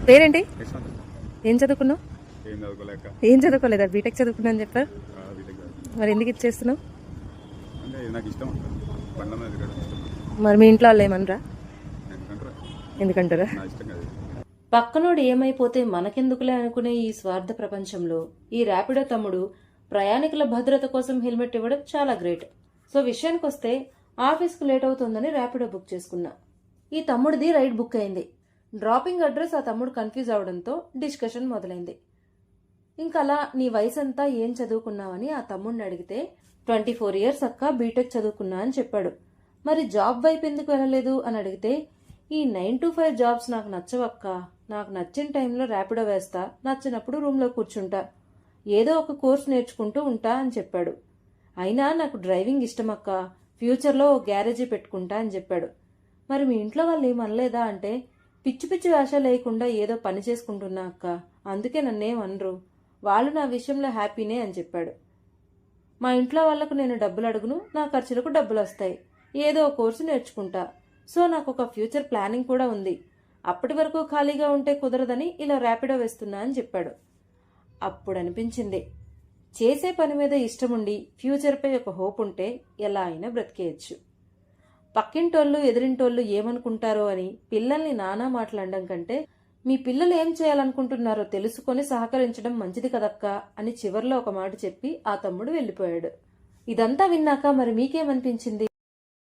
పేరేంటి? యశ్వంత్. ఏం చదువుకున్నావు? ఏం చదువుకోలేక ఏం చదువుకోలేదా? బీటెక్ చదువుకున్నా అని చెప్పారు. బీటెక్ చదువు. మరి ఎందుకు ఇచ్చేస్తున్నావు? అంటే ఇది నాకు ఇష్టం బండ్ల మీద తిరగడం ఇష్టం. మరి మీ ఇంట్లో వాళ్ళు ఏమనరా? ఎందుకంటారా ఎందుకంటారా? నా ఇష్టం కాదు. పక్కనోడు ఏమైపోతే మనకెందుకులే అనుకునే ఈ స్వార్థ ప్రపంచంలో ఈ ర్యాపిడో తమ్ముడు ప్రయాణికుల భద్రత కోసం హెల్మెట్ ఇవ్వడం చాలా గ్రేట్. సో విషయానికి వస్తే ఆఫీస్కు లేట్ అవుతుందని ర్యాపిడో బుక్ చేసుకున్నా. ఈ తమ్ముడిది రైడ్ బుక్ అయింది. డ్రాపింగ్ అడ్రస్ ఆ తమ్ముడు కన్ఫ్యూజ్ అవడంతో డిస్కషన్ మొదలైంది. ఇంకలా నీ వయసు అంతా ఏం చదువుకున్నావని ఆ తమ్ముడిని అడిగితే 24 years అక్క, బీటెక్ చదువుకున్నా అని చెప్పాడు. మరి జాబ్ వైపు ఎందుకు వెళ్ళలేదు అని అడిగితే ఈ 9 to 5 జాబ్స్ నాకు నచ్చవక్క, నాకు నచ్చిన టైంలో ర్యాపిడో వేస్తా, నచ్చినప్పుడు రూమ్లో కూర్చుంటా, ఏదో ఒక కోర్స్ నేర్చుకుంటూ ఉంటా అని చెప్పాడు. అయినా నాకు డ్రైవింగ్ ఇష్టమక్క, ఫ్యూచర్లో ఓ గ్యారేజీ పెట్టుకుంటా అని చెప్పాడు. మరి మీ ఇంట్లో వాళ్ళు ఏమనలేదా అంటే పిచ్చి పిచ్చి వేషాలు లేకుండా ఏదో పని చేసుకుంటున్నా అక్క, అందుకే నన్నేమనరు, వాళ్ళు నా విషయంలో హ్యాపీనే అని చెప్పాడు. మా ఇంట్లో వాళ్లకు నేను డబ్బులు అడుగును, నా ఖర్చులకు డబ్బులు వస్తాయి, ఏదో ఒక కోర్సు నేర్చుకుంటా, సో నాకు ఒక ఫ్యూచర్ ప్లానింగ్ కూడా ఉంది, అప్పటి వరకు ఖాళీగా ఉంటే కుదరదని ఇలా ర్యాపిడో వేస్తున్నా అని చెప్పాడు. అప్పుడు అనిపించింది, చేసే పని మీద ఇష్టముండి ఫ్యూచర్పై ఒక హోప్ ఉంటే ఎలా అయినా బ్రతికేయచ్చు. పక్కింటోళ్ళు ఎదిరింటోళ్ళు ఏమనుకుంటారో అని పిల్లల్ని నానా మాట్లాడడం కంటే మీ పిల్లలు ఏం చేయాలనుకుంటున్నారో తెలుసుకొని సహకరించడం మంచిది కదక్కా అని చివర్లో ఒక మాట చెప్పి ఆ తమ్ముడు వెళ్ళిపోయాడు. ఇదంతా విన్నాక మరి మీకేమనిపించింది?